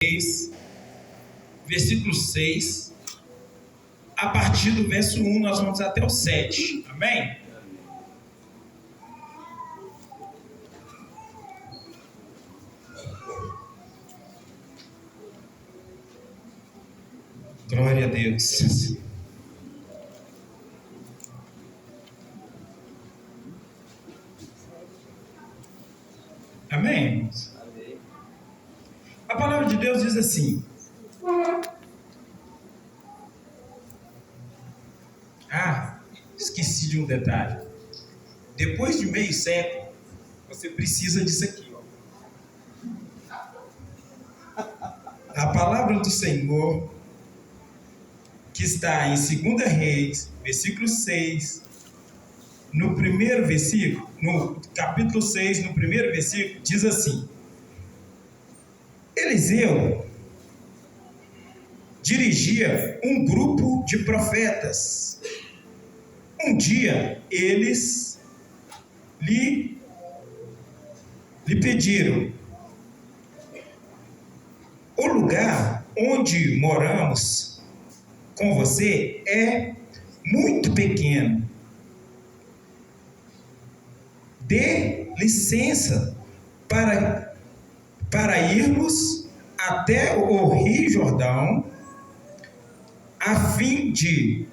6, versículo 6, a partir do verso 1 nós vamos até o 7, amém? Glória a Deus. Amém, irmãos? A palavra de Deus diz assim: esqueci de um detalhe. Depois de meio século, você precisa disso aqui, ó. A palavra do Senhor, que está em 2 Reis, versículo 6, no primeiro versículo, no capítulo 6, no primeiro versículo, diz assim: Eliseu dirigia um grupo de profetas. Um dia eles lhe pediram: o lugar onde moramos com você é muito pequeno. Dê licença para irmos até o Rio Jordão, a fim de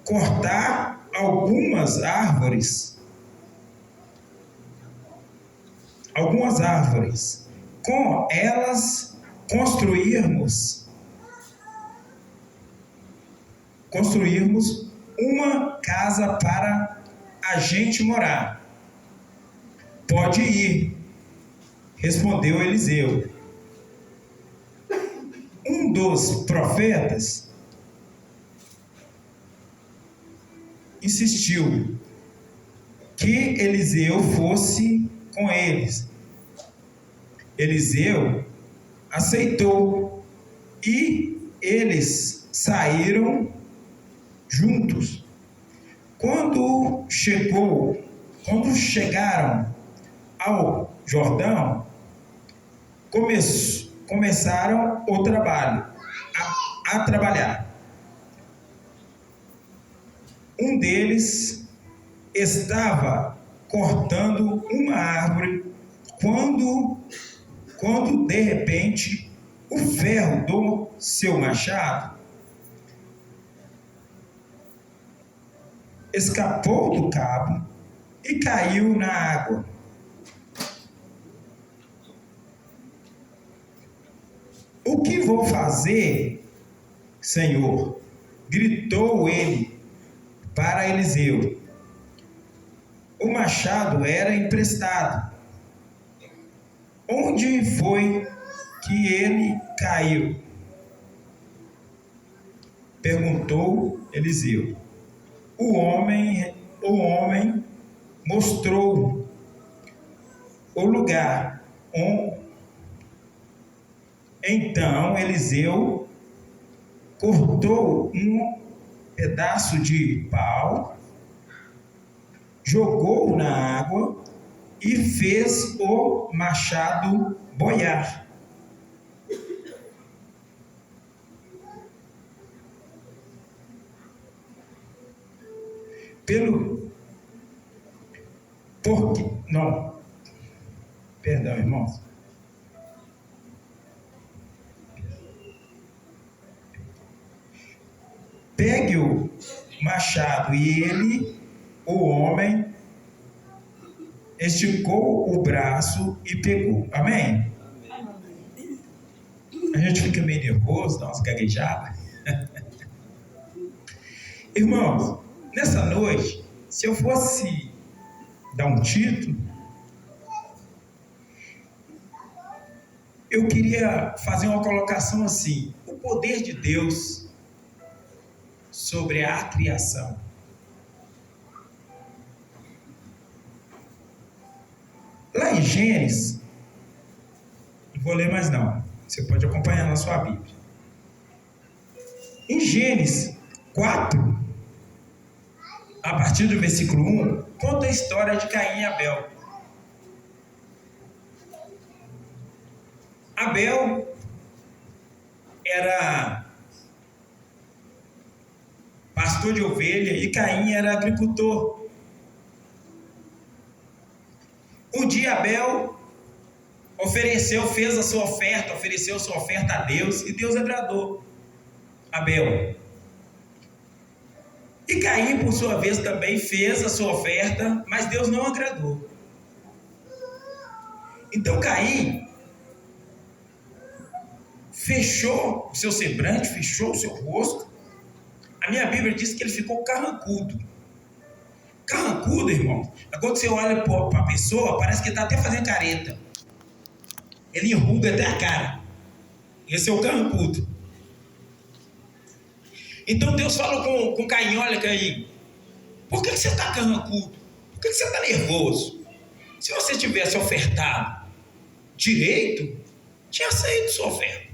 cortar algumas árvores, com elas construirmos uma casa para a gente morar. Pode ir, respondeu Eliseu. Um dos profetas insistiu que Eliseu fosse com eles. Eliseu aceitou e eles saíram juntos. Quando chegaram ao Jordão, começaram o trabalho, a trabalhar. Um deles estava cortando uma árvore quando de repente o ferro do seu machado escapou do cabo e caiu na água. O que vou fazer, Senhor? Gritou ele para Eliseu. O machado era emprestado. Onde foi que ele caiu? Perguntou Eliseu. O homem mostrou o lugar. Então Eliseu cortou um pedaço de pau, jogou na água e fez o machado boiar. Perdão, irmãos. Pegue o machado e o homem, esticou o braço e pegou. Amém? A gente fica meio nervoso, dá umas gaguejadas. Irmãos, nessa noite, se eu fosse dar um título, eu queria fazer uma colocação assim: o poder de Deus sobre a criação. Lá em Gênesis, não vou ler mais não, você pode acompanhar na sua Bíblia. Em Gênesis 4, a partir do versículo 1, conta a história de Caim e Abel. Abel era pastor de ovelha e Caim era agricultor. Um dia Abel ofereceu sua oferta a Deus e Deus agradou Abel. E Caim, por sua vez, também fez a sua oferta, mas Deus não agradou. Então Caim fechou o seu semblante, fechou o seu rosto. A minha Bíblia diz que ele ficou carrancudo. Carrancudo, irmão, é quando você olha para a pessoa, parece que está até fazendo careta. Ele enruga até a cara. Esse é o carrancudo. Então Deus falou com Caim: olha, Caim, por que você está carrancudo? Por que você está nervoso? Se você tivesse ofertado direito, tinha aceito sua oferta.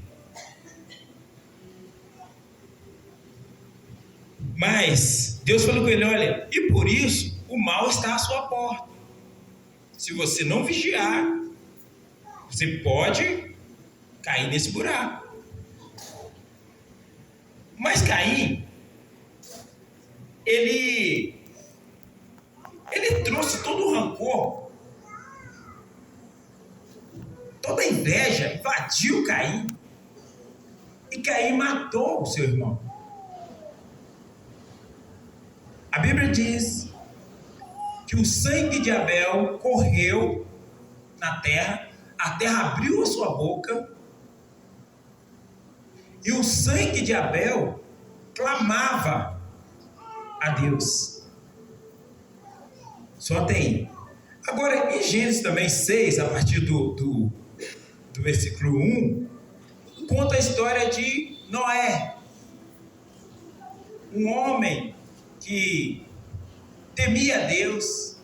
Mas Deus falou com ele: olha, e por isso o mal está à sua porta. Se você não vigiar, você pode cair nesse buraco. Mas Caim, ele trouxe todo o rancor, toda a inveja, invadiu Caim. E Caim matou o seu irmão. A Bíblia diz que o sangue de Abel correu na terra, a terra abriu a sua boca, e o sangue de Abel clamava a Deus. Só até aí. Agora, em Gênesis também 6, a partir do versículo 1, conta a história de Noé, um homem que temia a Deus,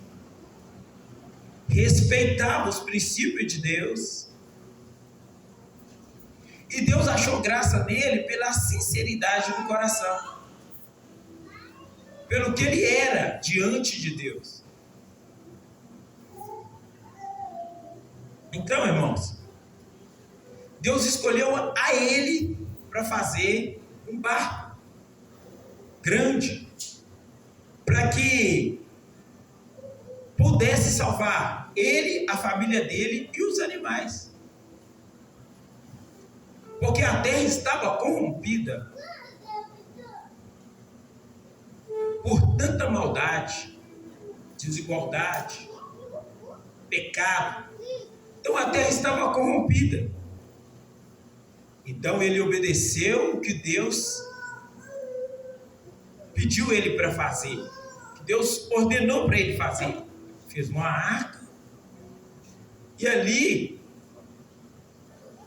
respeitava os princípios de Deus, e Deus achou graça nele pela sinceridade do coração, pelo que ele era diante de Deus. Então, irmãos, Deus escolheu a ele para fazer um barco grande, para que pudesse salvar ele, a família dele e os animais. Porque a terra estava corrompida por tanta maldade, desigualdade, pecado. Então a terra estava corrompida. Então ele obedeceu o que Deus pediu ele para fazer, que Deus ordenou para ele fazer. Fez uma arca, e ali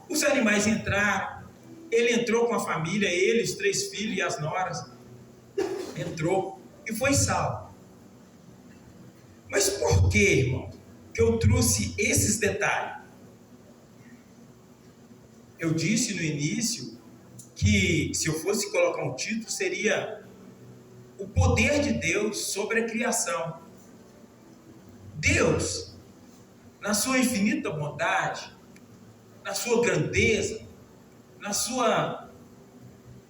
os animais entraram. Ele entrou com a família, ele, os 3 filhos e as noras, entrou e foi salvo. Mas por que, irmão, que eu trouxe esses detalhes? Eu disse no início que, se eu fosse colocar um título, seria o poder de Deus sobre a criação. Deus, na sua infinita bondade, na sua grandeza, na sua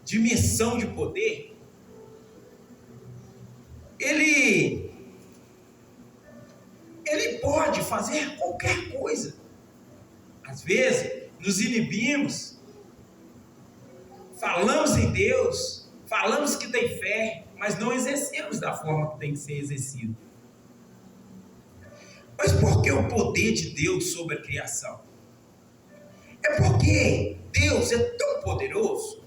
dimensão de poder, Ele pode fazer qualquer coisa. Às vezes, nos inibimos, falamos em Deus, falamos que tem fé, mas não exercemos da forma que tem que ser exercido. Mas por que o poder de Deus sobre a criação? É porque Deus é tão poderoso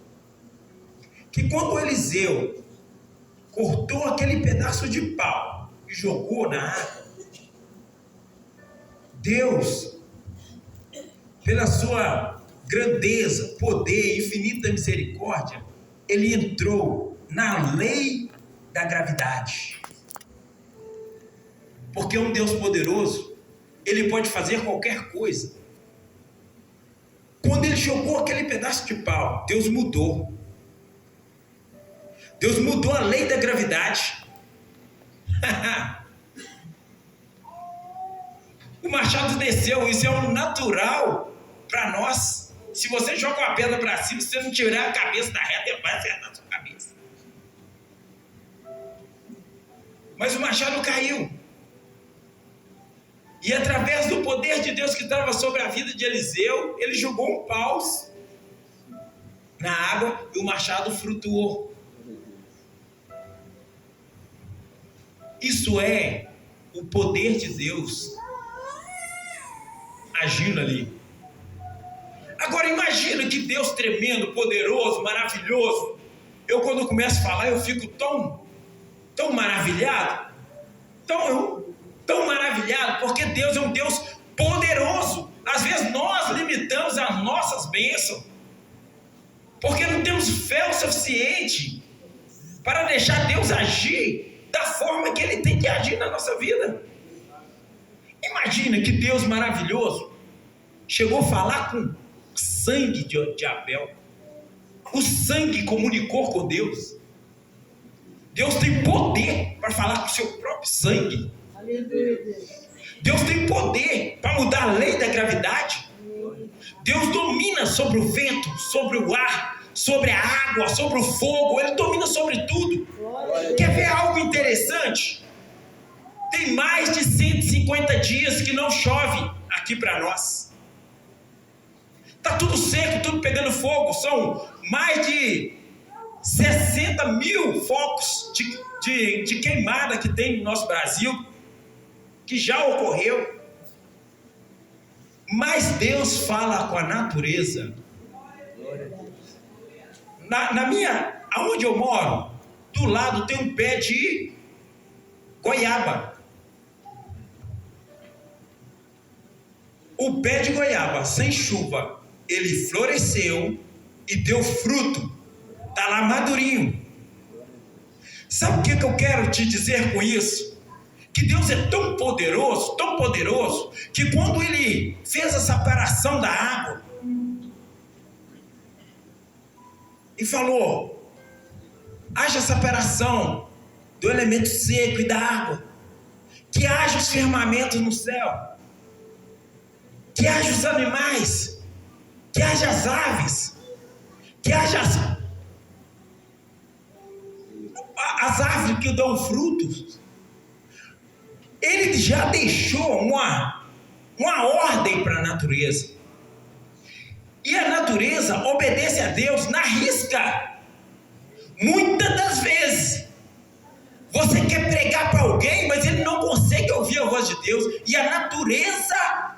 que quando Eliseu cortou aquele pedaço de pau e jogou na água, Deus, pela sua grandeza, poder, infinita misericórdia, ele entrou na lei da gravidade. Porque um Deus poderoso, ele pode fazer qualquer coisa. Quando ele jogou aquele pedaço de pau, Deus mudou. Deus mudou a lei da gravidade. O machado desceu, isso é um natural para nós. Se você joga uma pedra para cima, se você não tirar a cabeça da reta, ele vai acertar a sua cabeça. Mas o machado caiu. E através do poder de Deus que estava sobre a vida de Eliseu, ele jogou um pau na água e o machado flutuou. Isso é o poder de Deus agindo ali. Agora imagina que Deus tremendo, poderoso, maravilhoso. Eu quando começo a falar, eu fico tão maravilhado, tão maravilhado, porque Deus é um Deus poderoso. Às vezes nós limitamos as nossas bênçãos, porque não temos fé o suficiente para deixar Deus agir da forma que Ele tem que agir na nossa vida. Imagina que Deus maravilhoso chegou a falar com o sangue de Abel. O sangue comunicou com Deus. Deus tem poder para falar com o seu próprio sangue. Deus tem poder para mudar a lei da gravidade. Deus domina sobre o vento, sobre o ar, sobre a água, sobre o fogo. Ele domina sobre tudo. Quer ver algo interessante? Tem mais de 150 dias que não chove aqui para nós. Está tudo seco, tudo pegando fogo. São mais de 60 mil focos de queimada que tem no nosso Brasil, que já ocorreu. Mas Deus fala com a natureza. Aonde eu moro, do lado tem um pé de goiaba. O pé de goiaba, sem chuva, ele floresceu e deu fruto. Está lá madurinho. Sabe o que eu quero te dizer com isso? Que Deus é tão poderoso, que quando Ele fez a separação da água e falou: haja separação do elemento seco e da água, que haja os firmamentos no céu, que haja os animais, que haja as aves, que haja as árvores que dão frutos. Ele já deixou uma ordem para a natureza. E a natureza obedece a Deus na risca. Muitas das vezes você quer pregar para alguém, mas ele não consegue ouvir a voz de Deus. E a natureza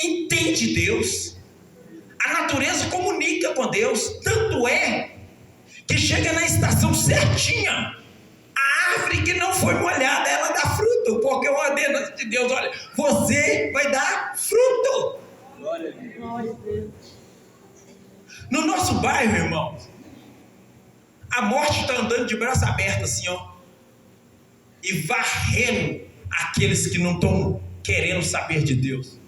entende Deus. A natureza comunica com Deus. Tanto é que chega na estação certinha. A árvore que não foi molhada, ela dá fruto, porque eu ordeno de Deus: olha, você vai dar fruto. Glória a Deus. No nosso bairro, irmãos, a morte está andando de braço aberto assim, ó, e varrendo aqueles que não estão querendo saber de Deus.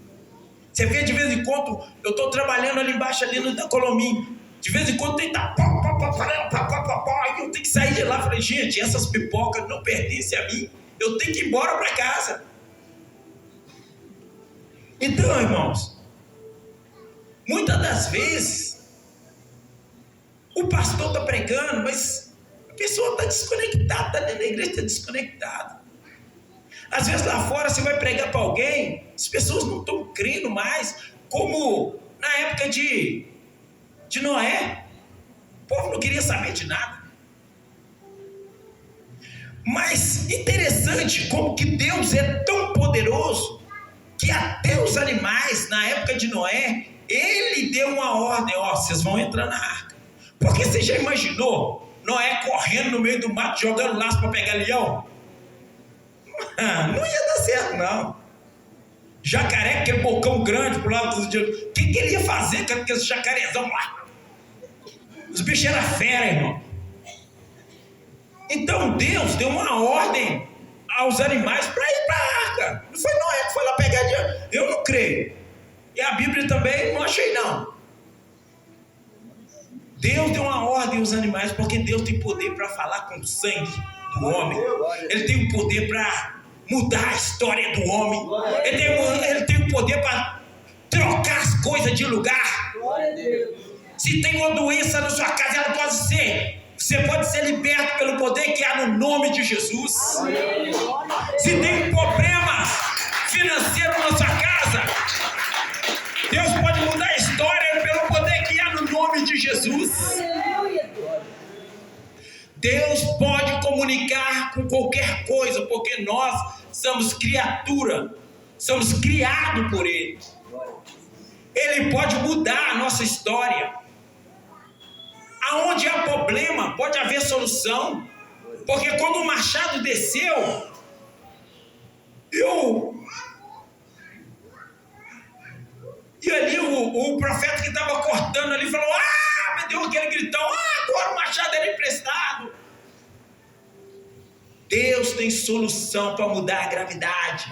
Você vê, de vez em quando, eu estou trabalhando ali embaixo, ali no Colomim. De vez em quando tem eu tenho que sair de lá. Falei: gente, essas pipocas não pertencem a mim, eu tenho que ir embora para casa. Então, irmãos, muitas das vezes o pastor está pregando, mas a pessoa está desconectada, está dentro da igreja, está desconectada. Às vezes lá fora você vai pregar para alguém, as pessoas não estão crendo mais, como na época de Noé. O povo não queria saber de nada. Mas interessante como que Deus é tão poderoso, que até os animais, na época de Noé, Ele deu uma ordem: ó, vocês vão entrar na arca. Porque você já imaginou Noé correndo no meio do mato, jogando laço para pegar leão? Não ia dar certo, não. Jacaré, aquele bocão grande pro lado dos dias. O que ele ia fazer com aqueles jacarezão lá? Os bichos eram fera, irmão. Então Deus deu uma ordem aos animais para ir para a arca. Não foi Noé que foi lá pegar dinheiro. Eu não creio. E a Bíblia também não achei, não. Deus deu uma ordem aos animais, porque Deus tem poder para falar com o sangue do homem. Ele tem o poder para mudar a história do homem. Ele tem o poder para trocar as coisas de lugar. Se tem uma doença na sua casa, ela pode ser. Você pode ser liberto pelo poder que há no nome de Jesus. Se tem problemas financeiros na sua casa, Deus pode mudar a história pelo poder que há no nome de Jesus. Deus pode comunicar com qualquer coisa, porque nós somos criatura, somos criados por Ele. Ele pode mudar a nossa história. Aonde há problema, pode haver solução. Porque quando o machado desceu, e ali o profeta que estava cortando ali falou: me deu aquele gritão: agora o machado era emprestado. Deus tem solução para mudar a gravidade.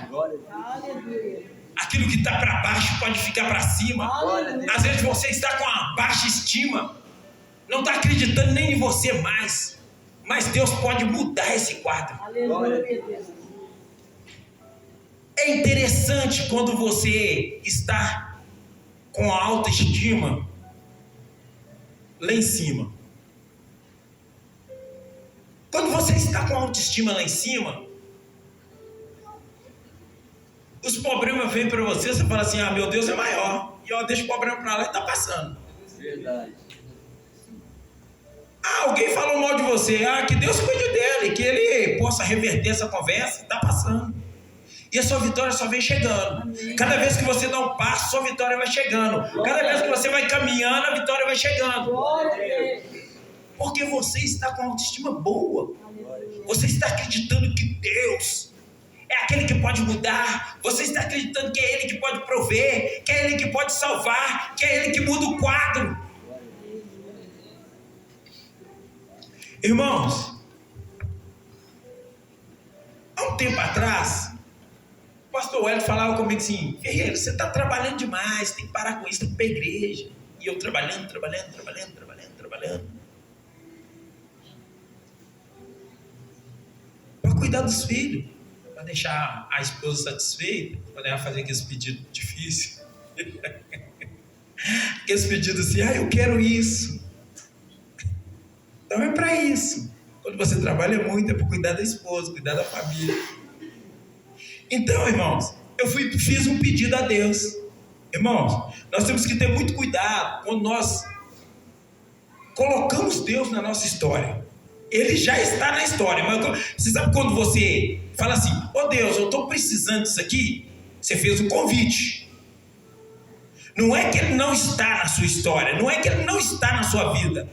Aquilo que está para baixo pode ficar para cima. Às vezes você está com uma baixa estima, não está acreditando nem em você mais, mas Deus pode mudar esse quadro. É interessante quando você está com a autoestima lá em cima. Quando você está com a autoestima lá em cima, os problemas vêm para você, você fala assim: meu Deus é maior, e deixa o problema para lá e está passando. Verdade. Alguém falou mal de você, que Deus cuide dele, que ele possa reverter essa conversa, está passando. E a sua vitória só vem chegando. Amém. Cada vez que você dá um passo, sua vitória vai chegando. Cada vez que você vai caminhando, a vitória vai chegando. Porque você está com autoestima boa. Você está acreditando que Deus é aquele que pode mudar. Você está acreditando que é Ele que pode prover, que é Ele que pode salvar, que é Ele que muda o quadro. Irmãos, há um tempo atrás, o pastor Wellington falava comigo assim: Ferreira, você está trabalhando demais, tem que parar com isso, tem que ir para a igreja. E eu trabalhando. Para cuidar dos filhos, para deixar a esposa satisfeita, para ela fazer aqueles pedidos difíceis. Aqueles pedidos assim: eu quero isso. Então é para isso. Quando você trabalha muito, é para cuidar da esposa, cuidar da família. Então, irmãos, eu fiz um pedido a Deus. Irmãos, nós temos que ter muito cuidado quando nós colocamos Deus na nossa história. Ele já está na história. Mas você sabe quando você fala assim: Deus, eu estou precisando disso aqui? Você fez um convite. Não é que Ele não está na sua história, não é que Ele não está na sua vida.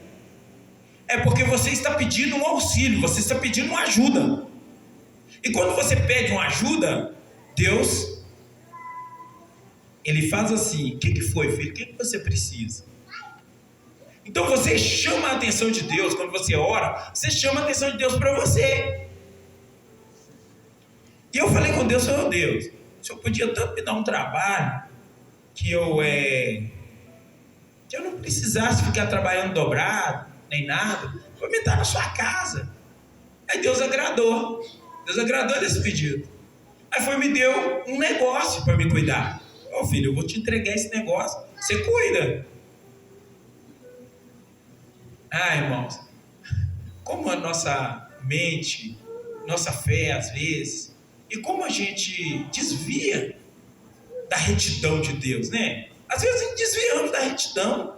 É porque você está pedindo um auxílio, você está pedindo uma ajuda. E quando você pede uma ajuda, Deus, Ele faz assim: o que foi, filho? O que você precisa? Então você chama a atenção de Deus. Quando você ora, você chama a atenção de Deus para você. E eu falei com Deus: Deus, o Senhor podia tanto me dar um trabalho que eu não precisasse ficar trabalhando dobrado, nem nada, para me dar na sua casa. Aí Deus agradou desse pedido. Aí me deu um negócio para me cuidar. Filho, eu vou te entregar esse negócio, você cuida. Irmãos, como a nossa mente, nossa fé às vezes, e como a gente desvia da retidão de Deus, né? Às vezes a gente desviamos da retidão,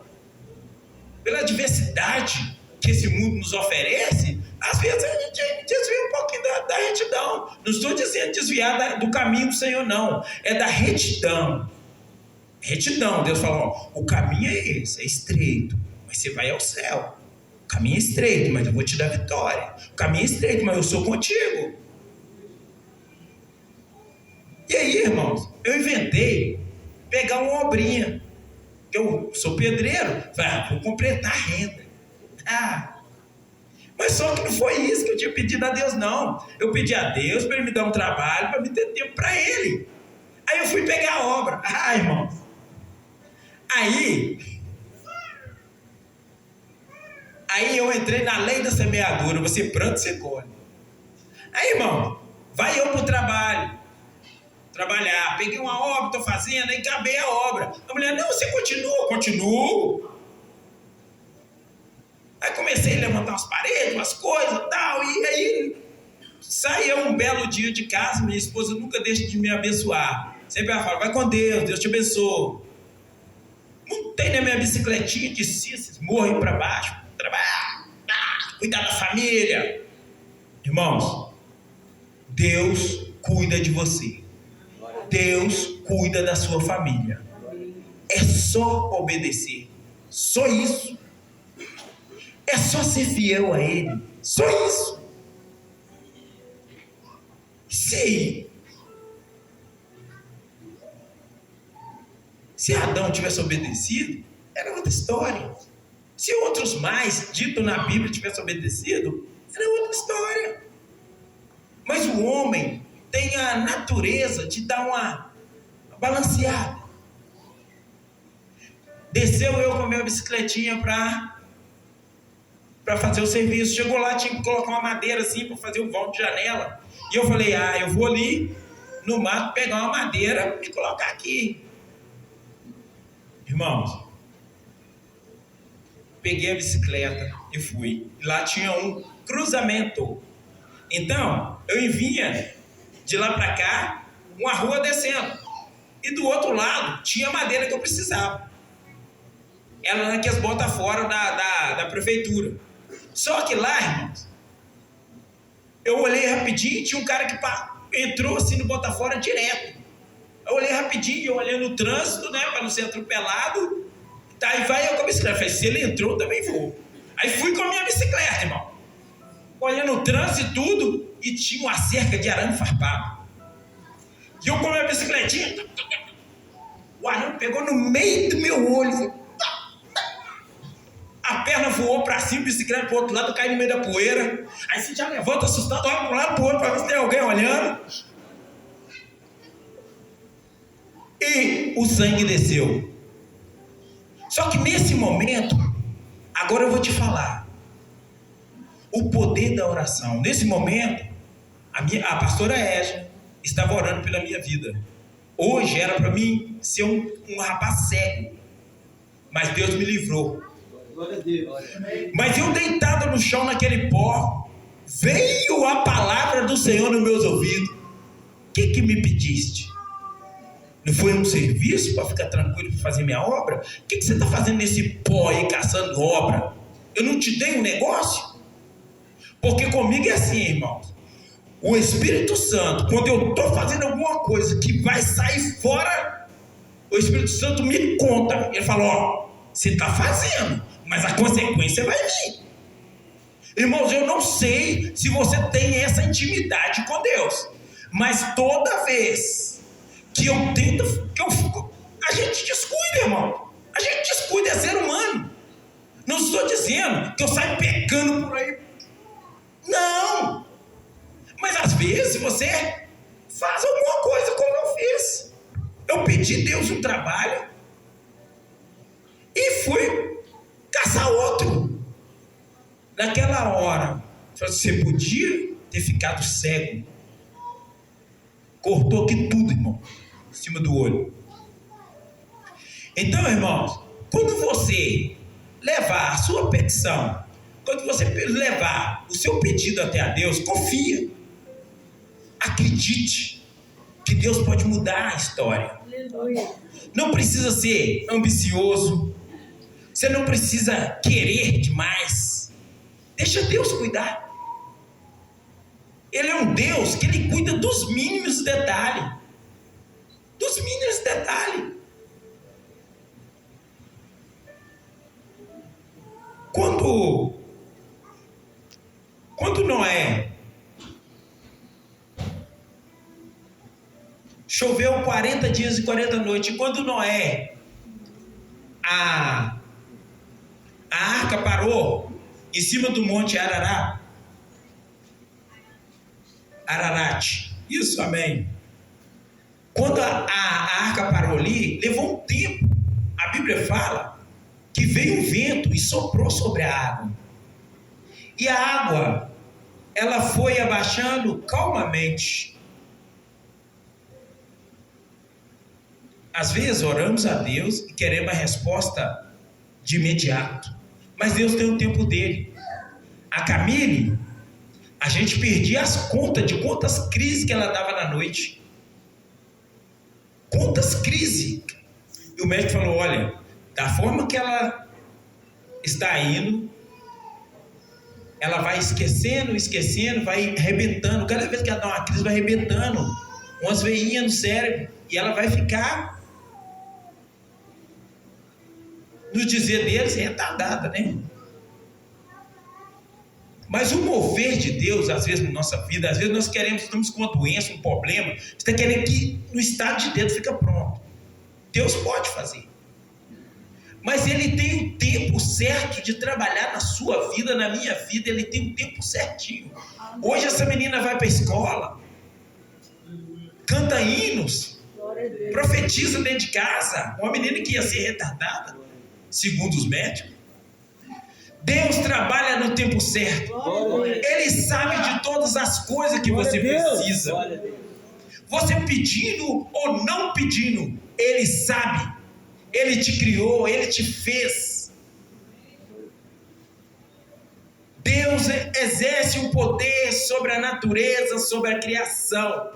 pela diversidade que esse mundo nos oferece. Às vezes a gente desvia um pouquinho da retidão. Não estou dizendo desviar do caminho do Senhor, não. É da retidão. Retidão. Deus fala: o caminho é esse, é estreito, mas você vai ao céu. O caminho é estreito, mas eu vou te dar vitória. O caminho é estreito, mas eu sou contigo. E aí, irmãos, eu inventei pegar uma obrinha. Eu sou pedreiro, vou completar a renda. Mas só que não foi isso que eu tinha pedido a Deus, não. Eu pedi a Deus para Ele me dar um trabalho, para me ter tempo para Ele. Aí eu fui pegar a obra. Irmãos. Aí eu entrei na lei da semeadura. Você planta, você colhe. Aí, irmão, vai eu para o trabalho. trabalhar. Peguei uma obra, estou fazendo, aí acabei a obra. A mulher, não, você continua. Continuo. Aí comecei a levantar umas paredes, umas coisas e tal, e aí saía um belo dia de casa, minha esposa nunca deixa de me abençoar. Sempre ela fala, vai com Deus, Deus te abençoe. Montei na minha bicicletinha de cisnes, morro para baixo, trabalhar, cuidar da família. Irmãos, Deus cuida de você. Deus cuida da sua família. É só obedecer. Só isso. É só ser fiel a Ele. Só isso. Se Adão tivesse obedecido, era outra história. Se outros mais, dito na Bíblia, tivessem obedecido, era outra história. Mas o homem tem a natureza de dar uma balanceada. Desceu eu com a minha bicicletinha para fazer o serviço. Chegou lá, tinha que colocar uma madeira assim para fazer um vão de janela. E eu falei, eu vou ali no mato pegar uma madeira e colocar aqui. Irmãos, peguei a bicicleta e fui. Lá tinha um cruzamento. Então, eu vinha de lá para cá, uma rua descendo. E do outro lado, tinha a madeira que eu precisava. Ela naquelas botas fora da prefeitura. Só que lá, irmãos, eu olhei rapidinho, tinha um cara que entrou assim no Botafora direto. Eu olhei rapidinho, eu olhei no trânsito, né, para não ser atropelado. Tá, e vai eu com a bicicleta. Falei, se ele entrou, eu também vou. Aí fui com a minha bicicleta, irmão. Olhando o trânsito e tudo, e tinha uma cerca de arame farpado. E eu com a minha bicicletinha, o arame pegou no meio do meu olho. A perna voou para cima, a bicicleta para o outro lado, cai no meio da poeira. Aí você já levanta assustado, olha para um lado, para o outro, para ver se tem alguém olhando. E o sangue desceu. Só que nesse momento, agora eu vou te falar, o poder da oração. Nesse momento, a pastora Égia estava orando pela minha vida. Hoje era para mim ser um rapaz cego, mas Deus me livrou. Mas eu deitado no chão naquele pó, veio a palavra do Senhor nos meus ouvidos. O que me pediste? Não foi um serviço para ficar tranquilo para fazer minha obra? O que você está fazendo nesse pó aí, caçando obra? Eu não te dei um negócio? Porque comigo é assim, irmãos. O Espírito Santo, quando eu estou fazendo alguma coisa que vai sair fora, o Espírito Santo me conta. Ele fala, você está fazendo, mas a consequência vai vir. Irmãos, eu não sei se você tem essa intimidade com Deus, mas toda vez que eu tento, a gente descuida, irmão. A gente descuida, é ser humano. Não estou dizendo que eu saio pecando por aí. Não. Mas às vezes você faz alguma coisa como eu fiz. Eu pedi a Deus um trabalho e fui caçar outro. Naquela hora, você podia ter ficado cego. Cortou aqui tudo, irmão, em cima do olho. Então, irmãos, quando você levar a sua petição, quando você levar o seu pedido até a Deus, confia. Acredite que Deus pode mudar a história. Aleluia. Não precisa ser ambicioso. Você não precisa querer demais. Deixa Deus cuidar. Ele é um Deus que Ele cuida dos mínimos detalhes. Dos mínimos detalhes. Quando Noé choveu 40 dias e 40 noites, e quando Noé, a arca parou em cima do monte Ararat, isso, amém. Quando a arca parou ali, levou um tempo. A Bíblia fala que veio um vento e soprou sobre a água. E a água, ela foi abaixando calmamente. Às vezes oramos a Deus e queremos a resposta de imediato, mas Deus tem o tempo dele. A Camille, a gente perdia as contas de quantas crises que ela dava na noite. Quantas crises. E o médico falou: olha, da forma que ela está indo, ela vai esquecendo, vai arrebentando. Cada vez que ela dá uma crise, vai arrebentando umas veinhas no cérebro. E ela vai ficar, no dizer deles, retardada, né? Mas o mover de Deus, às vezes na nossa vida, às vezes nós estamos com uma doença, um problema, você está querendo que no estado de Deus fica pronto. Deus pode fazer. Mas Ele tem o tempo certo de trabalhar na sua vida, na minha vida, Ele tem o tempo certinho. Hoje essa menina vai para a escola, canta hinos, profetiza dentro de casa, uma menina que ia ser retardada, segundo os médicos. Deus trabalha no tempo certo. Ele sabe de todas as coisas que você precisa. Você pedindo ou não pedindo, Ele sabe. Ele te criou, Ele te fez. Deus exerce um poder sobre a natureza, sobre a criação.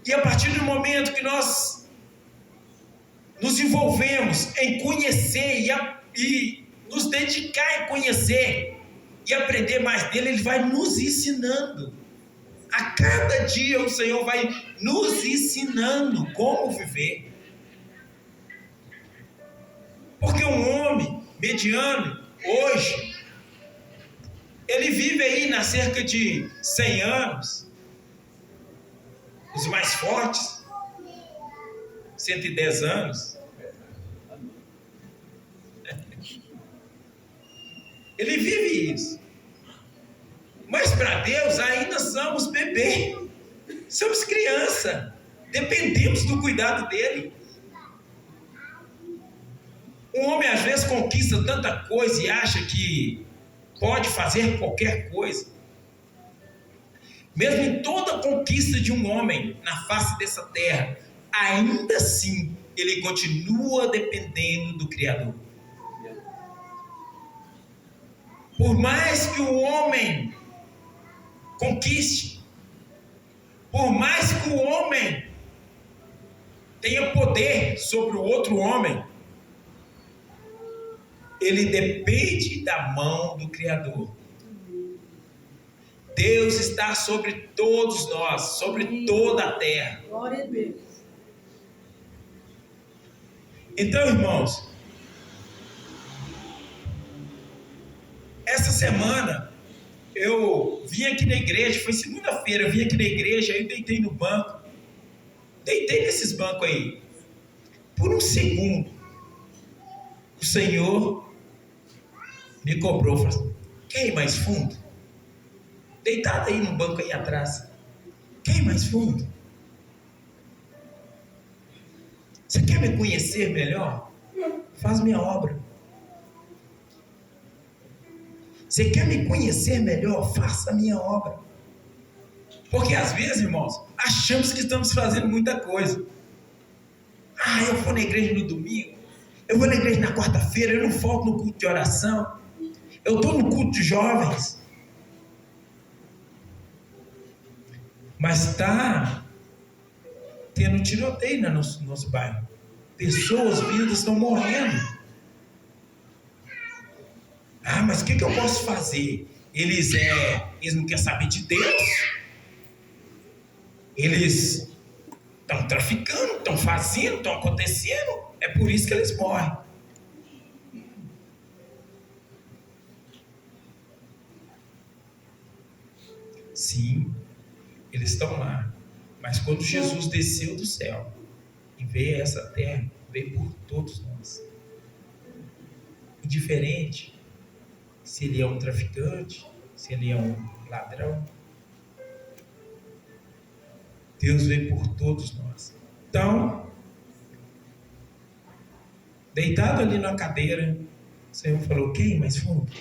E a partir do momento que nós nos envolvemos em conhecer e nos dedicar em conhecer e aprender mais dele, Ele vai nos ensinando. A cada dia o Senhor vai nos ensinando como viver. Porque um homem mediano, hoje, ele vive aí na cerca de 100 anos, os mais fortes, 110 anos. Ele vive isso. Mas para Deus ainda somos bebê, somos criança, dependemos do cuidado dele. Um homem às vezes conquista tanta coisa e acha que pode fazer qualquer coisa. Mesmo em toda a conquista de um homem na face dessa terra, ainda assim ele continua dependendo do Criador. Por mais que o homem conquiste, por mais que o homem tenha poder sobre o outro homem, ele depende da mão do Criador. Deus está sobre todos nós, sobre toda a terra. Glória a Deus. Então, irmãos, essa semana eu vim aqui na igreja, foi segunda-feira, eu vim aqui na igreja, aí eu deitei no banco, deitei nesses bancos aí. Por um segundo, o Senhor me cobrou, falou assim: quer ir mais fundo? Deitado aí no banco aí atrás, quer ir mais fundo? Você quer me conhecer melhor? Faz minha obra. Você quer me conhecer melhor? Faça a minha obra. Porque às vezes, irmãos, achamos que estamos fazendo muita coisa. Eu vou na igreja no domingo, eu vou na igreja na quarta-feira, eu não falto no culto de oração, eu estou no culto de jovens. Mas está tendo tiroteio no nosso bairro. Pessoas vivas estão morrendo. Mas o que eu posso fazer? Eles não querem saber de Deus. Eles estão traficando, estão fazendo, estão acontecendo. É por isso que eles morrem. Sim, eles estão lá. Mas quando Jesus desceu do céu e veio a essa terra, veio por todos nós. Indiferente se ele é um traficante, se ele é um ladrão. Deus veio por todos nós. Então, deitado ali na cadeira, o Senhor falou: quem ir mais fundo?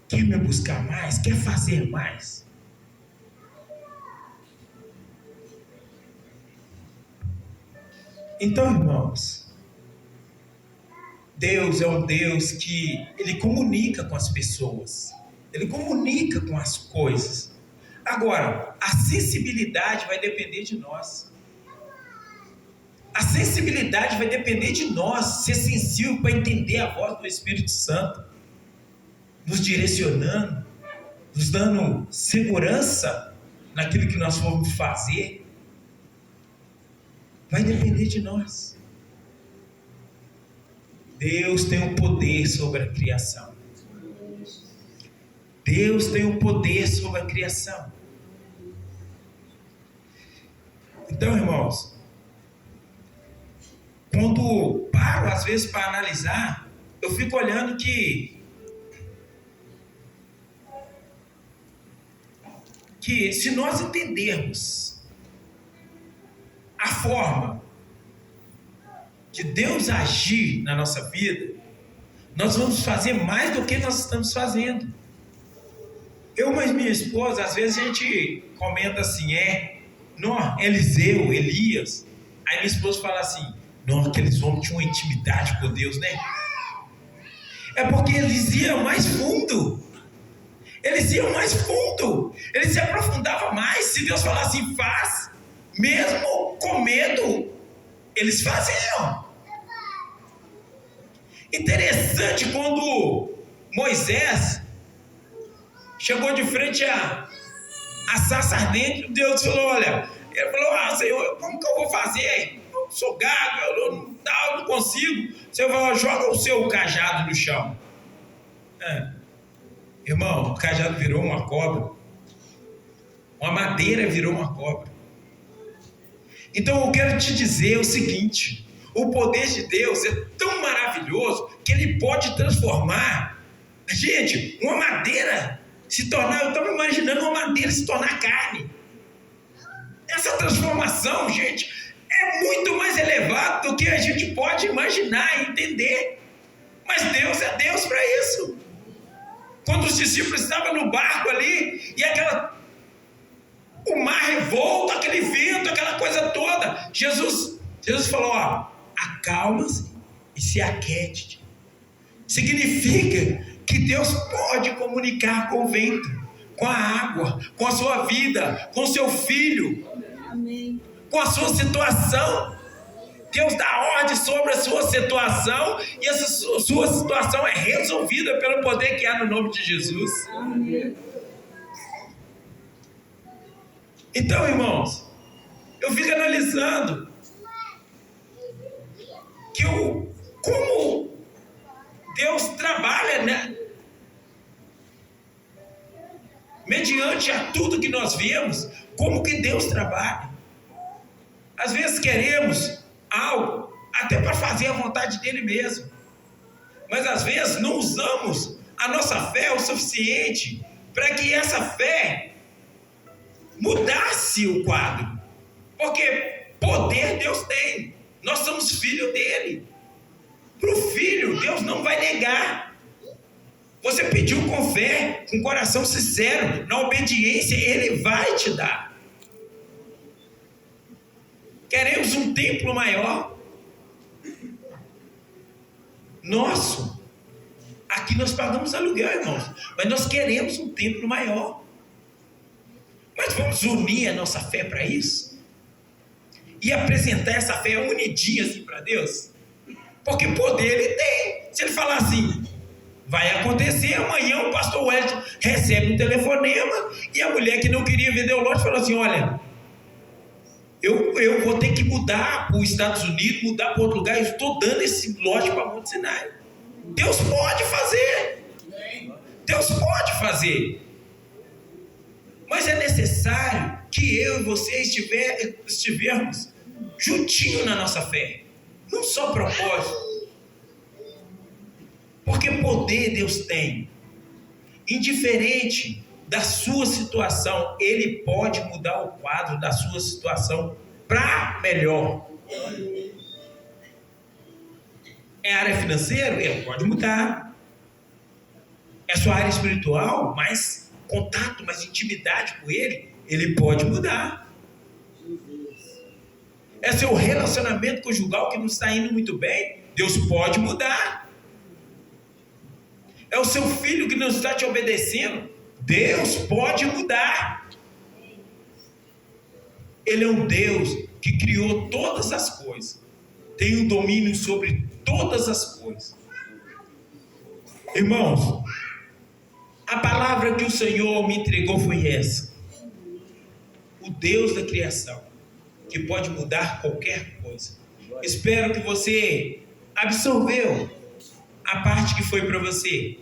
Quer me buscar mais? Quer fazer mais? Então, irmãos, Deus é um Deus que Ele comunica com as pessoas, Ele comunica com as coisas. Agora, a sensibilidade vai depender de nós. A sensibilidade vai depender de nós, ser sensível para entender a voz do Espírito Santo, nos direcionando, nos dando segurança naquilo que nós formos fazer. Vai depender de nós. Deus tem o poder sobre a criação. Deus tem o poder sobre a criação. Então, irmãos, quando paro às vezes para analisar, eu fico olhando que se nós entendermos a forma de Deus agir na nossa vida, nós vamos fazer mais do que nós estamos fazendo. Eu e minha esposa, às vezes a gente comenta assim, não, Eliseu, Elias. Aí minha esposa fala assim, não, aqueles homens tinham uma intimidade com Deus, né? É porque eles iam mais fundo. Eles iam mais fundo. Eles se aprofundavam mais. Se Deus falasse assim, faz, mesmo com medo, eles faziam. Interessante quando Moisés chegou de frente a sarça ardente, Deus falou, olha, ele falou, Senhor, como que eu vou fazer? Eu sou gago, eu não consigo. Senhor falou, joga o seu cajado no chão. Irmão, o cajado virou uma cobra. Uma madeira virou uma cobra. Então eu quero te dizer o seguinte, o poder de Deus é tão maravilhoso que Ele pode transformar, gente, uma madeira se tornar, eu estava imaginando uma madeira se tornar carne. Essa transformação, gente, é muito mais elevada do que a gente pode imaginar e entender. Mas Deus é Deus para isso. Quando os discípulos estavam no barco ali, e o mar revolto, aquele vento, aquela coisa toda, Jesus falou, acalma-se e se aquete. Significa que Deus pode comunicar com o vento, com a água, com a sua vida, com o seu filho, amém, com a sua situação. Deus dá ordem sobre a sua situação e essa sua situação é resolvida pelo poder que há no nome de Jesus. Amém. Então, irmãos, eu fico analisando como Deus trabalha, né? Mediante a tudo que nós vemos, como que Deus trabalha. Às vezes queremos algo até para fazer a vontade dele mesmo, mas às vezes não usamos a nossa fé o suficiente para que essa fé mudasse o quadro, porque poder Deus tem, nós somos filhos dele. Para o filho, Deus não vai negar. Você pediu com fé, com coração sincero, na obediência, Ele vai te dar. Queremos um templo maior. Nosso. Aqui nós pagamos aluguel, irmãos, mas nós queremos um templo maior. Mas vamos unir a nossa fé para isso? E apresentar essa fé unidinha assim para Deus? Porque poder Ele tem. Se Ele falar assim, vai acontecer, amanhã o pastor Wellington recebe um telefonema e a mulher que não queria vender o lote falou assim, olha, eu vou ter que mudar para os Estados Unidos, mudar para outro lugar, eu estou dando esse lote para Monte Sinai. Deus pode fazer. Deus pode fazer. Mas é necessário que eu e você estivermos juntinho na nossa fé. Não só propósito. Porque poder Deus tem. Indiferente da sua situação, Ele pode mudar o quadro da sua situação para melhor. É área financeira? Ele pode mudar. É sua área espiritual? Mais contato, mais intimidade com Ele? Ele pode mudar. É seu relacionamento conjugal que não está indo muito bem? Deus pode mudar. É o seu filho que não está te obedecendo? Deus pode mudar. Ele é um Deus que criou todas as coisas, tem o domínio sobre todas as coisas. Irmãos, a palavra que o Senhor me entregou foi essa: o Deus da criação, que pode mudar qualquer coisa. Espero que você absorveu a parte que foi para você,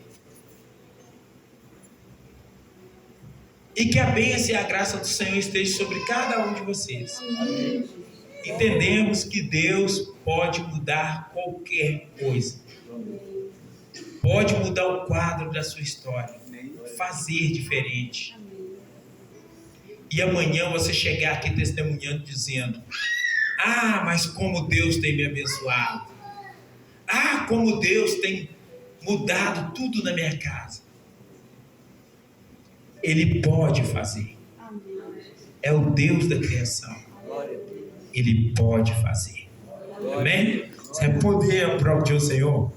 e que a bênção e a graça do Senhor esteja sobre cada um de vocês. Entendemos que Deus pode mudar qualquer coisa, pode mudar o quadro da sua história, fazer diferente. E amanhã você chegar aqui testemunhando, dizendo: ah, mas como Deus tem me abençoado, ah, como Deus tem mudado tudo na minha casa. Ele pode fazer. É o Deus da criação. Ele pode fazer. Amém? Você é poder aplaudir o Senhor.